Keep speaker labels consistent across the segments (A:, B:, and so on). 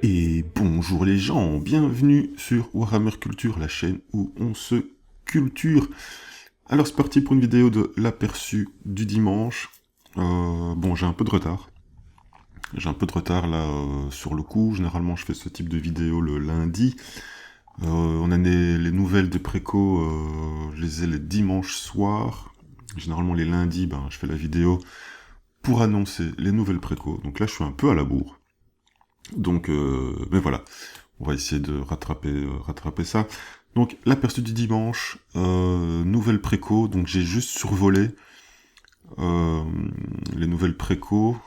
A: Et bonjour les gens, bienvenue sur Warhammer Culture, la chaîne où on se culture. Alors c'est parti pour une vidéo de l'aperçu du dimanche. Bon, j'ai un peu de retard. Sur le coup. Généralement je fais ce type de vidéo le lundi. On a les nouvelles des précos, je les ai les dimanches soirs. Généralement les lundis, je fais la vidéo pour annoncer les nouvelles précos. Donc là je suis un peu à la bourre. Donc, mais voilà, on va essayer de rattraper ça. Donc, l'aperçu du dimanche, nouvelle préco, donc j'ai juste survolé les nouvelles préco.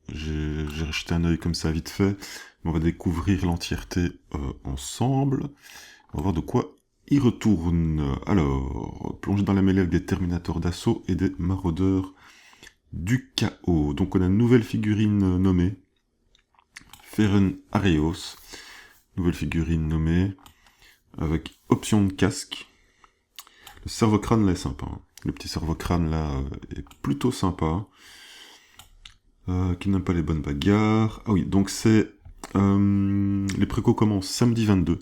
A: J'ai jeté un œil comme ça vite fait, mais on va découvrir l'entièreté ensemble. On va voir de quoi il retourne. Alors, plonger dans la mêlée des Terminators d'assaut et des Maraudeurs du chaos. Donc on a une nouvelle figurine nommée Feren Areos, nouvelle figurine nommée, avec option de casque. Le cerveau-crâne là est sympa, hein. Le petit cerveau-crâne là est plutôt sympa. Qui n'aime pas les bonnes bagarres. Ah oui, donc c'est... les précos commencent samedi 22.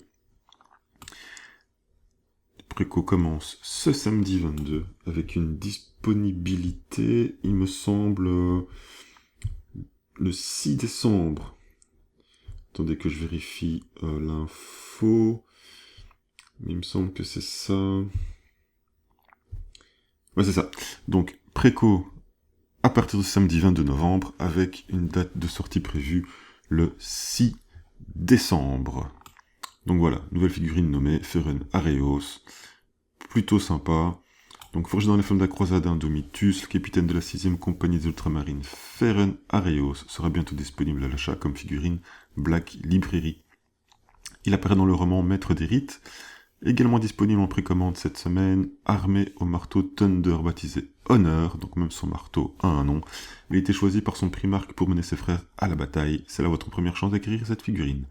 A: Les précos commencent ce samedi 22, avec une disponibilité, il me semble, le 6 décembre. Attendez que je vérifie l'info. Mais il me semble que c'est ça. Ouais, c'est ça. Donc, préco à partir du samedi 22 novembre, avec une date de sortie prévue le 6 décembre. Donc voilà, nouvelle figurine nommée Feren Areos. Plutôt sympa. Donc, forgé dans les flammes de la croisade Indomitus, le capitaine de la 6ème compagnie des ultramarines Feren Areos sera bientôt disponible à l'achat comme figurine Black Library. Il apparaît dans le roman Maître des Rites, également disponible en précommande cette semaine, armé au marteau Thunder baptisé Honor, donc même son marteau a un nom. Il a été choisi par son primarque pour mener ses frères à la bataille. C'est là votre première chance d'acquérir cette figurine.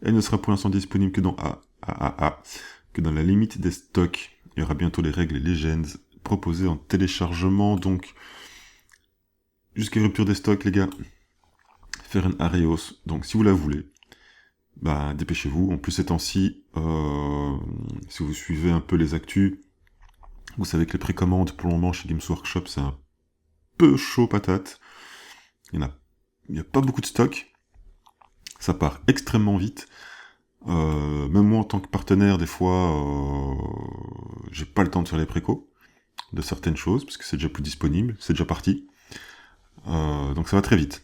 A: Elle ne sera pour l'instant disponible que que dans la limite des stocks. Il y aura bientôt les règles et Legends proposées en téléchargement, donc jusqu'à rupture des stocks les gars. Feren Areos, donc si vous la voulez, dépêchez-vous. En plus ces temps-ci, si vous suivez un peu les actus, vous savez que les précommandes pour le moment chez Games Workshop c'est un peu chaud patate. Il n'y a pas beaucoup de stock. Ça part extrêmement vite. Même moi en tant que partenaire, des fois, j'ai pas le temps de faire les précos de certaines choses, parce que c'est déjà plus disponible, c'est déjà parti. Donc ça va très vite.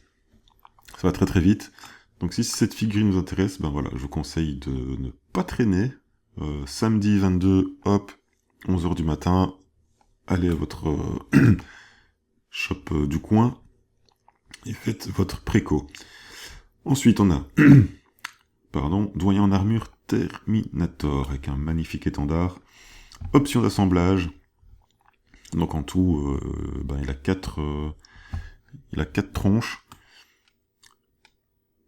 A: Ça va très très vite. Donc si cette figurine vous intéresse, je vous conseille de ne pas traîner. Samedi 22, hop, 11h du matin, allez à votre shop du coin et faites votre préco. Ensuite on a doyen en armure Terminator avec un magnifique étendard. Option d'assemblage. Donc en tout, il a 4 tronches.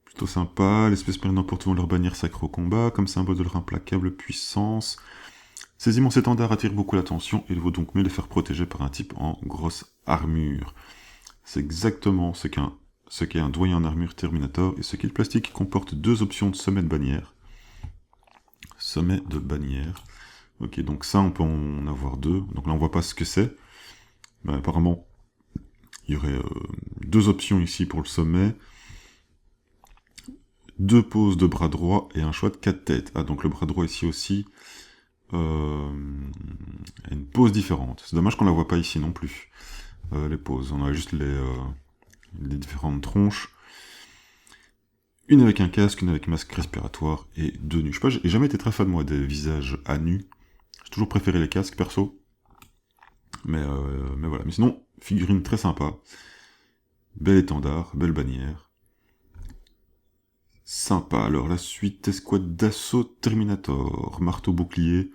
A: Plutôt sympa. L'espèce perdant portant leur bannière sacrée au combat, comme symbole de leur implacable puissance. Ces immenses étendards attirent beaucoup l'attention, et il vaut donc mieux les faire protéger par un type en grosse armure. C'est exactement ce qu'est un doyen en armure Terminator, et ce kit plastique comporte 2 options de sommet de bannière. Sommet de bannière. Ok, donc ça, on peut en avoir 2. Donc là, on voit pas ce que c'est. Apparemment, il y aurait 2 options ici pour le sommet. 2 poses de bras droit et un choix de 4 têtes. Ah, donc le bras droit ici aussi a une pose différente. C'est dommage qu'on la voit pas ici non plus. Les poses. On a juste les différentes tronches. Une avec un casque, une avec masque respiratoire et 2 nus. Je sais pas, j'ai jamais été très fan moi des visages à nu. J'ai toujours préféré les casques perso. Mais voilà. Mais sinon, figurine très sympa. Bel étendard, belle bannière. Sympa. Alors la suite, escouade d'assaut Terminator. Marteau bouclier.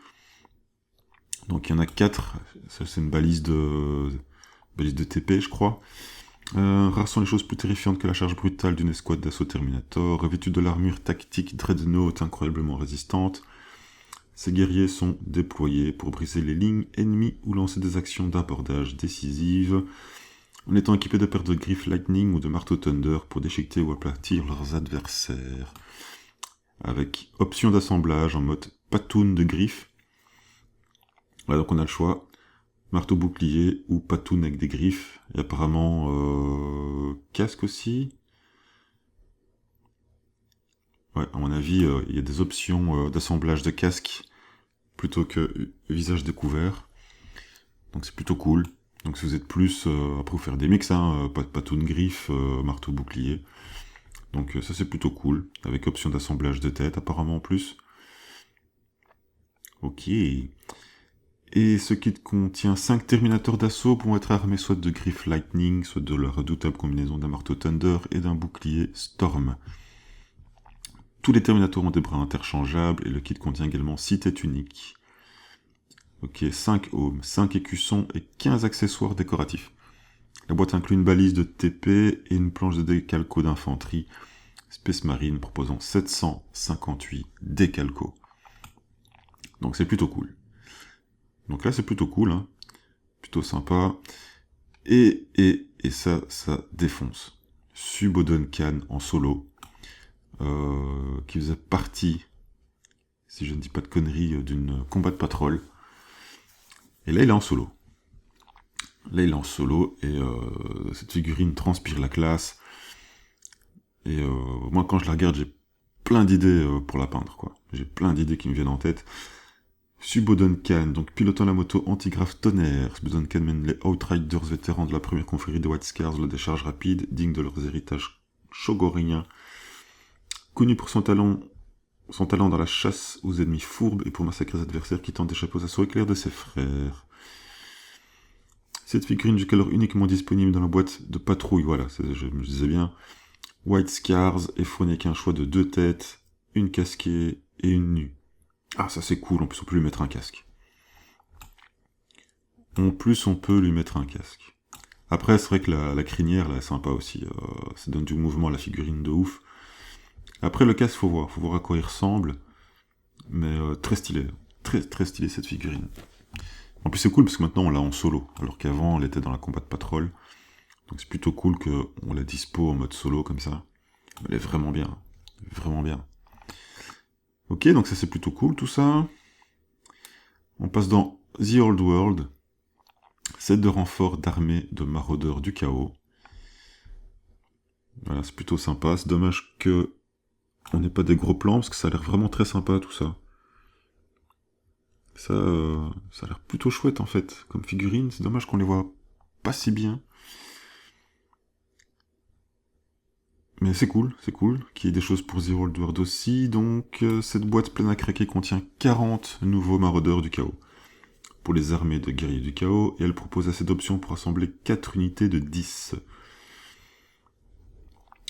A: Donc il y en a 4. Ça c'est une balise de TP je crois. Rares sont les choses plus terrifiantes que la charge brutale d'une escouade d'assaut Terminator. Revêtue de l'armure tactique Dreadnought incroyablement résistante. Ces guerriers sont déployés pour briser les lignes ennemies ou lancer des actions d'abordage décisives. en étant équipés de paires de griffes Lightning ou de marteau Thunder pour déchiqueter ou aplatir leurs adversaires. Avec option d'assemblage en mode patoun de griffes. Voilà, donc on a le choix. Marteau bouclier ou patoun avec des griffes. Et apparemment casque aussi. Ouais, à mon avis, il y a des options d'assemblage de casque plutôt que visage découvert. Donc c'est plutôt cool. Donc si vous êtes plus, après vous faire des mix, pas de patoun griffe, marteau bouclier. Donc ça c'est plutôt cool, avec option d'assemblage de tête apparemment en plus. Ok. Et ce kit contient 5 terminateurs d'assaut pour être armés soit de griffes Lightning, soit de la redoutable combinaison d'un marteau Thunder et d'un bouclier Storm. Tous les terminateurs ont des bras interchangeables et le kit contient également 6 têtes uniques. Ok, 5 ohms, 5 écussons et 15 accessoires décoratifs. La boîte inclut une balise de TP et une planche de décalco d'infanterie Space Marine proposant 758 décalcos. Donc c'est plutôt cool. Donc là c'est plutôt cool, hein. Plutôt sympa. Et ça défonce. Suboden Khan en solo, qui faisait partie, si je ne dis pas de conneries, d'une combat de patrol. Et là il est en solo. Et cette figurine transpire la classe. Et moi quand je la regarde, j'ai plein d'idées pour la peindre, quoi. J'ai plein d'idées qui me viennent en tête. Suboden Khan, donc pilotant la moto antigraphe tonnerre. Suboden Khan mène les Outriders vétérans de la première confrérie de White Scars la décharge rapide, digne de leurs héritages shogoriens. Connu pour son talent dans la chasse aux ennemis fourbes et pour massacrer les adversaires qui tentent d'échapper aux assauts éclairs de ses frères. Cette figurine jusqu'alors uniquement disponible dans la boîte de patrouille, voilà, je me disais bien. White Scars est fourni qu'un choix de 2 têtes, une casquée et une nue. Ah, ça c'est cool, en plus on peut lui mettre un casque. Après, c'est vrai que la crinière, là, est sympa aussi. Ça donne du mouvement à la figurine de ouf. Après, le casque, faut voir à quoi il ressemble. Mais très stylé. Très, très stylé, cette figurine. En plus, c'est cool, parce que maintenant, on l'a en solo. Alors qu'avant, elle était dans la combat de patrol. Donc c'est plutôt cool qu'on la dispo en mode solo, comme ça. Elle est vraiment bien. Vraiment bien. Ok, donc ça c'est plutôt cool, tout ça. On passe dans The Old World. Set de renfort d'armée de maraudeurs du chaos. Voilà, c'est plutôt sympa. C'est dommage que on n'ait pas des gros plans, parce que ça a l'air vraiment très sympa, tout ça. Ça a l'air plutôt chouette, en fait, comme figurine. C'est dommage qu'on les voit pas si bien. Mais c'est cool qu'il y ait des choses pour The Old World aussi. Donc, cette boîte pleine à craquer contient 40 nouveaux maraudeurs du chaos pour les armées de guerriers du chaos, et elle propose assez d'options pour assembler 4 unités de 10.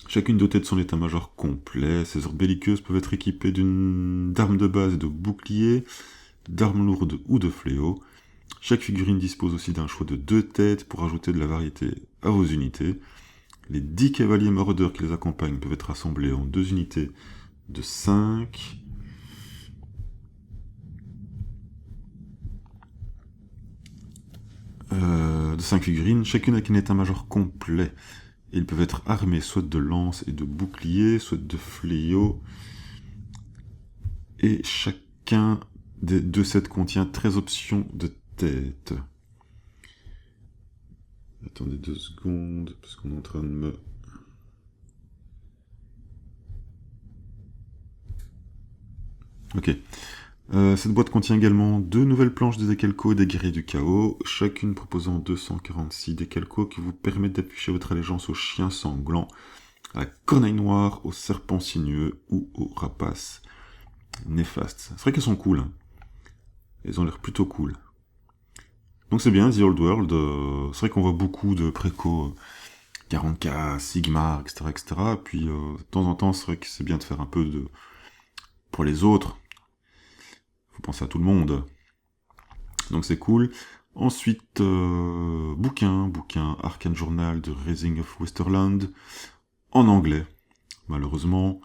A: Chacune dotée de son état-major complet, ces ordres belliqueuses peuvent être équipées d'armes de base et de boucliers, d'armes lourdes ou de fléaux. Chaque figurine dispose aussi d'un choix de 2 têtes pour ajouter de la variété à vos unités. Les 10 cavaliers maraudeurs qui les accompagnent peuvent être assemblés en 2 unités de 5. De 5 figurines, chacune avec un état-major complet. Et ils peuvent être armés soit de lances et de boucliers, soit de fléaux. Et chacun des 2 sets contient 13 options de tête. Attendez 2 secondes, parce qu'on est en train de me... Ok. Cette boîte contient également 2 nouvelles planches de décalco des guerriers du chaos, chacune proposant 246 décalcos qui vous permettent d'afficher votre allégeance aux chiens sanglants, à la corneille noire, aux serpents sinueux ou aux rapaces néfastes. C'est vrai qu'elles sont cool, hein. Elles ont l'air plutôt cool. Donc c'est bien, The Old World, c'est vrai qu'on voit beaucoup de préco 40K, Sigmar, etc. Puis de temps en temps, c'est vrai que c'est bien de faire un peu de... pour les autres. Faut penser à tout le monde. Donc c'est cool. Ensuite, bouquin, Arcane Journal de Rising of Westerland, en anglais. Malheureusement,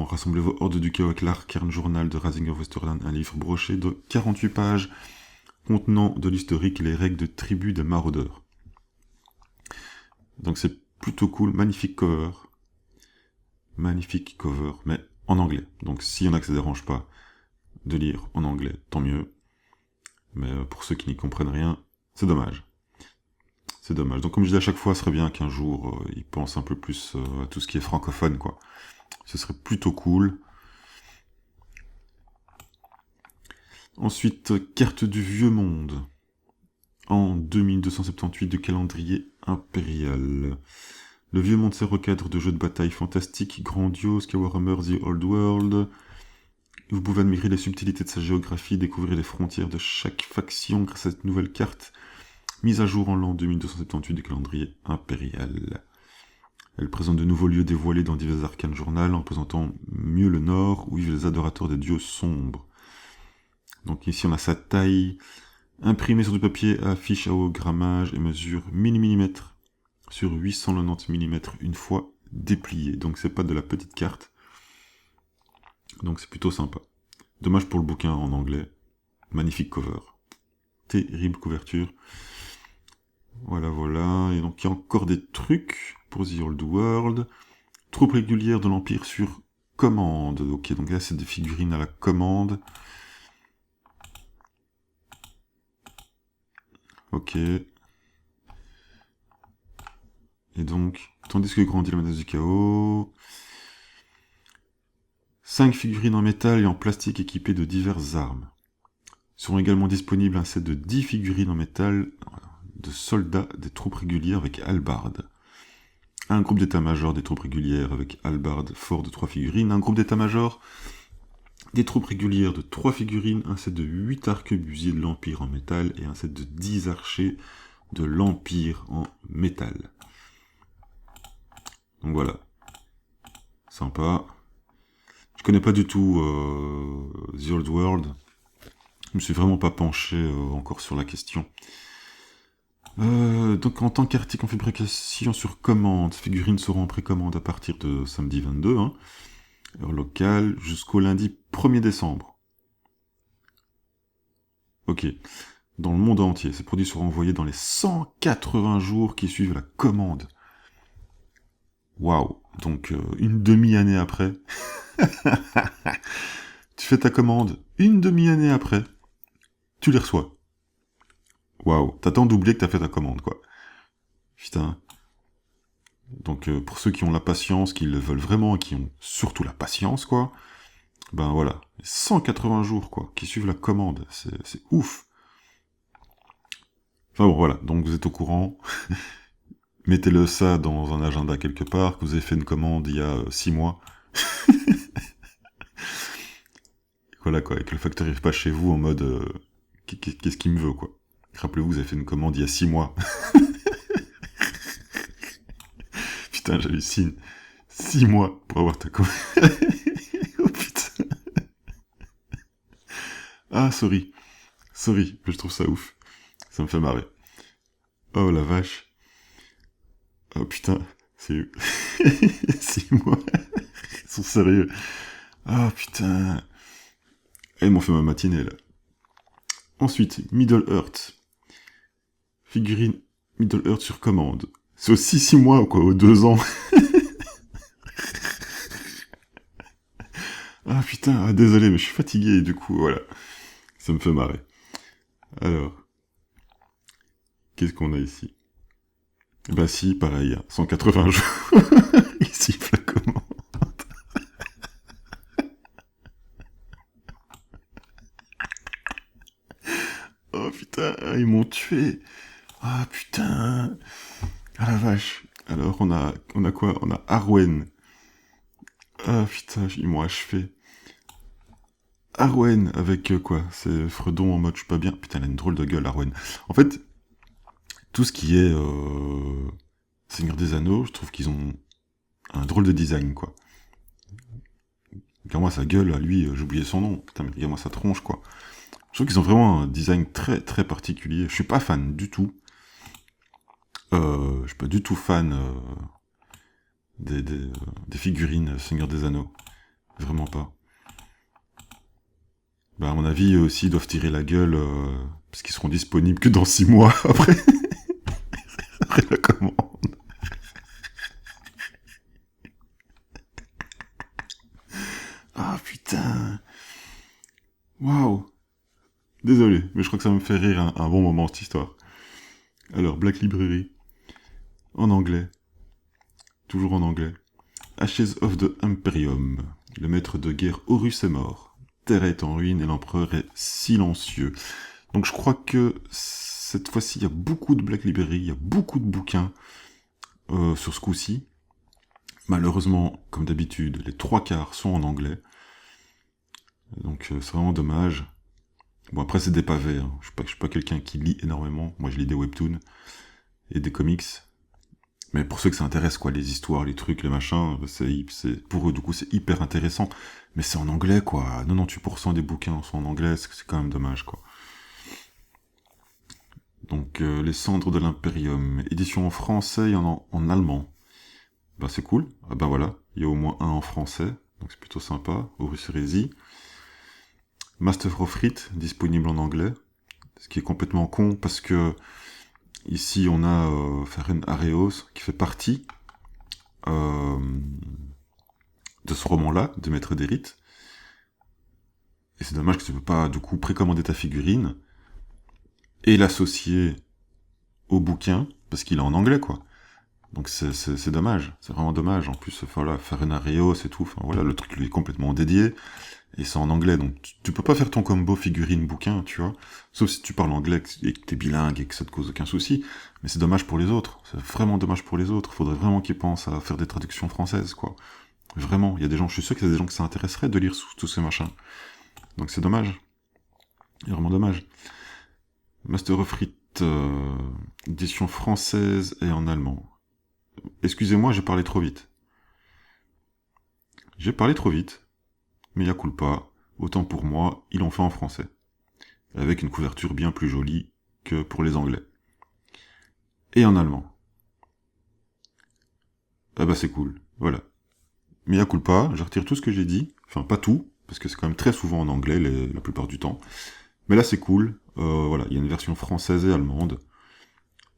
A: rassemblez vos hordes du chaos avec l'Arcane Journal de Rising of Westerland, un livre broché de 48 pages contenant de l'historique et les règles de tribu des maraudeurs. Donc c'est plutôt cool, magnifique cover. Magnifique cover, mais en anglais. Donc s'il y en a que ça dérange pas de lire en anglais, tant mieux. Mais pour ceux qui n'y comprennent rien, c'est dommage. C'est dommage. Donc comme je dis à chaque fois, ce serait bien qu'un jour, ils pensent un peu plus à tout ce qui est francophone, quoi. Ce serait plutôt cool. Ensuite, carte du Vieux Monde. En 2278 de calendrier impérial. Le Vieux Monde sert au cadre de jeux de bataille fantastiques, grandioses, qu'est Warhammer The Old World. Vous pouvez admirer les subtilités de sa géographie, découvrir les frontières de chaque faction grâce à cette nouvelle carte, mise à jour en l'an 2278 du calendrier impérial. Elle présente de nouveaux lieux dévoilés dans divers arcanes journal, en présentant mieux le nord, où vivent les adorateurs des dieux sombres. Donc ici on a sa taille, imprimée sur du papier à affiche à haut grammage et mesure 1000 mm sur 890 mm une fois dépliée. Donc c'est pas de la petite carte. Donc c'est plutôt sympa. Dommage pour le bouquin en anglais. Magnifique cover. Terrible couverture. Voilà, voilà. Et donc il y a encore des trucs pour The Old World. Troupes régulières de l'Empire sur commande. Ok, donc là c'est des figurines à la commande. Ok. Et donc, tandis que grandit la menace du chaos... 5 figurines en métal et en plastique équipées de diverses armes. Seront également disponibles un set de 10 figurines en métal de soldats des troupes régulières avec hallebarde. Un groupe d'état-major des troupes régulières avec hallebarde fort de 3 figurines. Un groupe d'état-major des troupes régulières de 3 figurines. Un set de 8 arquebusiers de l'Empire en métal et un set de 10 archers de l'Empire en métal. Donc voilà. Sympa. Je connais pas du tout The Old World. Je me suis vraiment pas penché encore sur la question. Donc en tant qu'article en fabrication sur commande, ces figurines seront en précommande à partir de samedi 22, heure locale, jusqu'au lundi 1er décembre. Ok. Dans le monde entier, ces produits seront envoyés dans les 180 jours qui suivent la commande. Waouh. Donc une demi-année après... Tu fais ta commande, une demi-année après, tu les reçois. Waouh, t'attends d'oublier que t'as fait ta commande, quoi. Putain. Donc pour ceux qui ont la patience, qui le veulent vraiment, et qui ont surtout la patience, quoi, ben voilà, 180 jours, quoi, qui suivent la commande, c'est ouf. Enfin bon, voilà, donc vous êtes au courant, mettez-le ça dans un agenda quelque part, que vous avez fait une commande il y a 6 mois, voilà quoi, et que le facteur n'arrive pas chez vous en mode qu'est-ce qu'il me veut, quoi. Rappelez-vous, vous avez fait une commande il y a 6 mois. Putain, j'hallucine. 6 mois pour avoir ta commande. Oh putain. Ah, sorry, mais je trouve ça ouf. Ça me fait marrer. Oh la vache. Oh putain, c'est 6 mois. Ils sont sérieux. Oh putain. Et ils m'ont fait ma matinée, là. Ensuite, Middle Earth. Figurine Middle Earth sur commande. C'est aussi 6 mois, quoi, aux 2 ans. Ah putain, ah, désolé, mais je suis fatigué, et du coup, voilà. Ça me fait marrer. Alors. Qu'est-ce qu'on a ici? Bah si, pareil, 180 jours. Ici, la commande. Oh putain, ils m'ont tué. Ah putain. Ah la vache. Alors on a quoi? On a Arwen. Ah putain, ils m'ont achevé. Arwen avec quoi? C'est Fredon en mode je suis pas bien. Putain, elle a une drôle de gueule, Arwen. En fait, tout ce qui est Seigneur des Anneaux, je trouve qu'ils ont un drôle de design, quoi. Regarde-moi sa gueule, à lui, j'ai oublié son nom. Putain, mais regarde-moi sa tronche, quoi. Je trouve qu'ils ont vraiment un design très très particulier. Je suis pas fan du tout. Je suis pas du tout fan des figurines Seigneur des Anneaux. Vraiment pas. Bah à mon avis, eux aussi, ils doivent tirer la gueule, parce qu'ils seront disponibles que dans 6 mois après. Après la commande. Waouh. Désolé, mais je crois que ça me fait rire un bon moment, cette histoire. Alors, Black Library, en anglais, toujours en anglais. Ashes of the Imperium. Le maître de guerre Horus est mort. Terre est en ruine et l'empereur est silencieux. Donc je crois que cette fois-ci, il y a beaucoup de Black Library, il y a beaucoup de bouquins sur ce coup-ci. Malheureusement, comme d'habitude, les 3/4 sont en anglais. Donc c'est vraiment dommage. Bon, après, c'est des pavés. Hein. Je suis pas quelqu'un qui lit énormément. Moi, je lis des webtoons et des comics. Mais pour ceux que ça intéresse, quoi, les histoires, les trucs, les machins, pour eux, du coup, c'est hyper intéressant. Mais c'est en anglais, quoi. 98% des bouquins sont en anglais, c'est quand même dommage, quoi. Donc, Les Cendres de l'Imperium. Édition en français et en allemand. Bah, c'est cool. Ah bah voilà, il y a au moins un en français, donc c'est plutôt sympa. Horus Heresy. Master of Rite, disponible en anglais. Ce qui est complètement con, parce que ici, on a Feren Areos, qui fait partie de ce roman-là, de Maître des Rites. Et c'est dommage que tu peux pas, du coup, précommander ta figurine et l'associer au bouquin, parce qu'il est en anglais, quoi. Donc c'est dommage, c'est vraiment dommage. En plus, voilà, Feren Areos et tout, enfin voilà, le truc lui est complètement dédié, et c'est en anglais, donc tu peux pas faire ton combo figurine-bouquin, tu vois. Sauf si tu parles anglais et que t'es bilingue et que ça te cause aucun souci. Mais c'est dommage pour les autres, c'est vraiment dommage pour les autres. Faudrait vraiment qu'ils pensent à faire des traductions françaises, quoi. Vraiment, il y a des gens, je suis sûr qu'il y a des gens que ça intéresserait de lire tous ces machins. Donc c'est dommage. C'est vraiment dommage. Master of Rite, édition française et en allemand. Excusez-moi, j'ai parlé trop vite. J'ai parlé trop vite. Mais y'a culpa. Autant pour moi, ils l'ont fait en français. Avec une couverture bien plus jolie que pour les anglais. Et en allemand. Ah bah c'est cool. Voilà. Mais y'a culpa, je retire tout ce que j'ai dit. Enfin, pas tout, parce que c'est quand même très souvent en anglais la plupart du temps. Mais là c'est cool. Voilà, il y a une version française et allemande.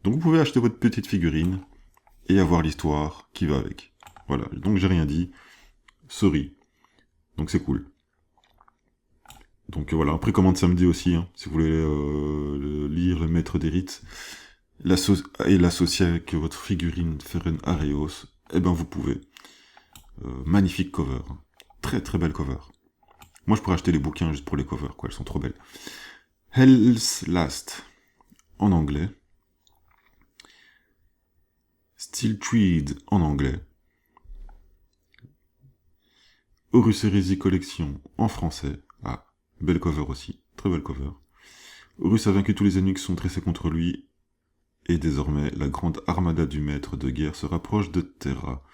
A: Donc vous pouvez acheter votre petite figurine et avoir l'histoire qui va avec. Voilà, donc j'ai rien dit. Sorry. Donc c'est cool. Donc voilà, précommande samedi aussi, hein, si vous voulez lire Le Maître des Rites et l'associer avec votre figurine Feren Areos, eh ben vous pouvez. Magnifique cover. Très très belle cover. Moi je pourrais acheter les bouquins juste pour les covers, quoi, elles sont trop belles. Hell's Last, en anglais. Steel Treed, en anglais. Horus Heresy Collection, en français. Ah, belle cover aussi, très belle cover. Horus a vaincu tous les ennemis qui sont dressés contre lui, et désormais la grande armada du maître de guerre se rapproche de Terra.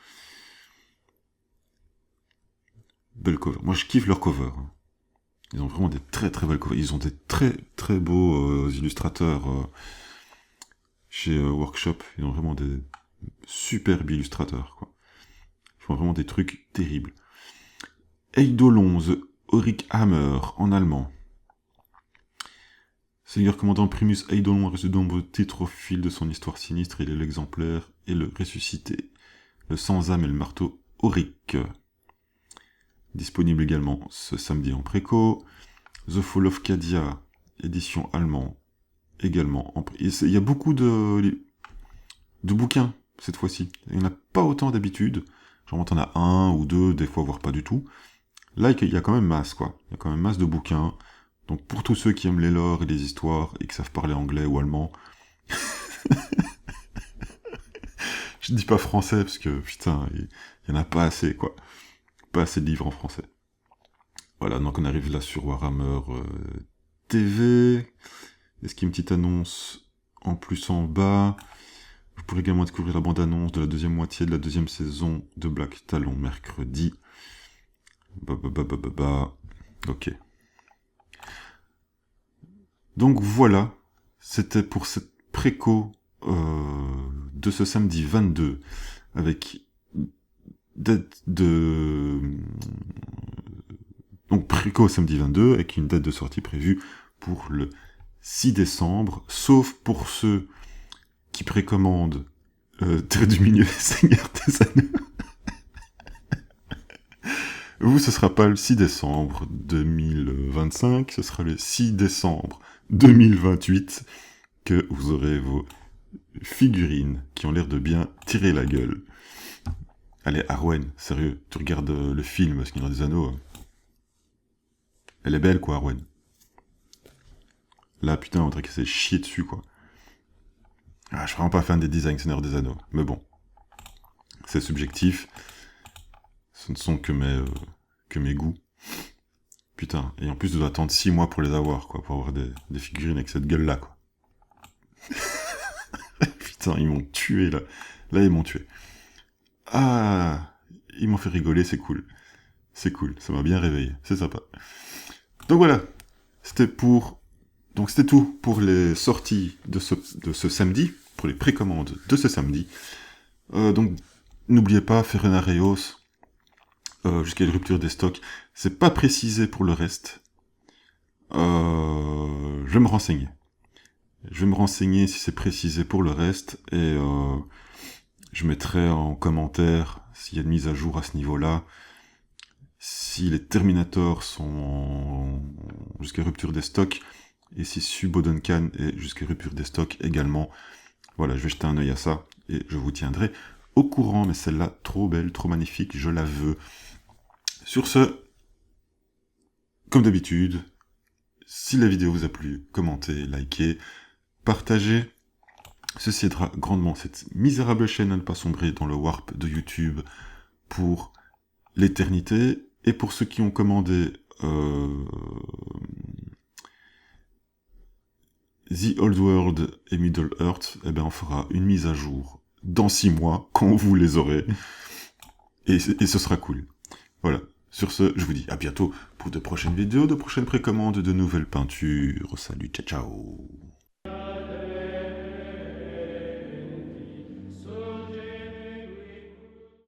A: Belle cover. Moi je kiffe leur cover. Ils ont vraiment des très très belles covers. Ils ont des très très beaux illustrateurs chez Workshop. Ils ont vraiment des superbes illustrateurs, quoi. Ils font vraiment des trucs terribles. Eidolon, The Auric Hammer, en allemand. Seigneur commandant Primus Eidolon a reçu de nombreux titres au fil de son histoire sinistre. Il est l'exemplaire et le ressuscité. Le sans-âme et le marteau Auric. Disponible également ce samedi en préco. The Fall of Cadia, édition allemand, également en préco. Il y a beaucoup de bouquins cette fois-ci. Il n'y en a pas autant d'habitude. Genre, t'en as un ou deux, des fois, voire pas du tout. Là, il y a quand même masse, quoi. Il y a quand même masse de bouquins. Donc, pour tous ceux qui aiment les lores et les histoires et qui savent parler anglais ou allemand, je dis pas français parce que, putain, il y en a pas assez, quoi. Pas assez de livres en français. Voilà, donc on arrive là sur Warhammer TV. Est-ce qu'il y a une petite annonce en plus en bas? Vous pourrez également découvrir la bande-annonce de la deuxième moitié de la deuxième saison de Black Talon mercredi. Ok. Donc voilà, c'était pour cette préco de ce samedi 22, avec date de... Donc préco samedi 22, avec une date de sortie prévue pour le 6 décembre, sauf pour ceux qui précommandent Terre du Milieu et Seigneur des Anneaux. Vous, ce sera pas le 6 décembre 2025, ce sera le 6 décembre 2028 que vous aurez vos figurines qui ont l'air de bien tirer la gueule. Allez, Arwen, sérieux, tu regardes le film Seigneur des Anneaux. Elle est belle, quoi, Arwen. Là, putain, on dirait qu'elle s'est chier dessus, quoi. Ah, je suis vraiment pas fan des designs Seigneur des Anneaux. Mais bon, c'est subjectif. Ce ne sont que mes goûts. Putain, et en plus, je dois attendre 6 mois pour les avoir, quoi, pour avoir des figurines avec cette gueule-là, quoi. Putain, ils m'ont tué, là. Là, ils m'ont tué. Ah, ils m'ont fait rigoler, c'est cool. C'est cool, ça m'a bien réveillé, c'est sympa. Donc voilà, c'était tout pour les sorties de ce samedi, pour les précommandes de ce samedi. Donc, n'oubliez pas, Ferrenareos, jusqu'à une rupture des stocks, c'est pas précisé pour le reste. Je vais me renseigner. Je vais me renseigner si c'est précisé pour le reste, et je mettrai en commentaire s'il y a une mise à jour à ce niveau-là, si les Terminators sont jusqu'à rupture des stocks, et si Subodenkan est jusqu'à rupture des stocks également. Voilà, je vais jeter un œil à ça, et je vous tiendrai au courant, mais celle-là, trop belle, trop magnifique, je la veux. Sur ce, comme d'habitude, si la vidéo vous a plu, commentez, likez, partagez. Ceci aidera grandement cette misérable chaîne à ne pas sombrer dans le warp de YouTube pour l'éternité. Et pour ceux qui ont commandé The Old World et Middle Earth, eh ben on fera une mise à jour dans 6 mois, quand vous les aurez. Et ce sera cool. Voilà. Sur ce, je vous dis à bientôt pour de prochaines vidéos, de prochaines précommandes, de nouvelles peintures. Salut, ciao ciao.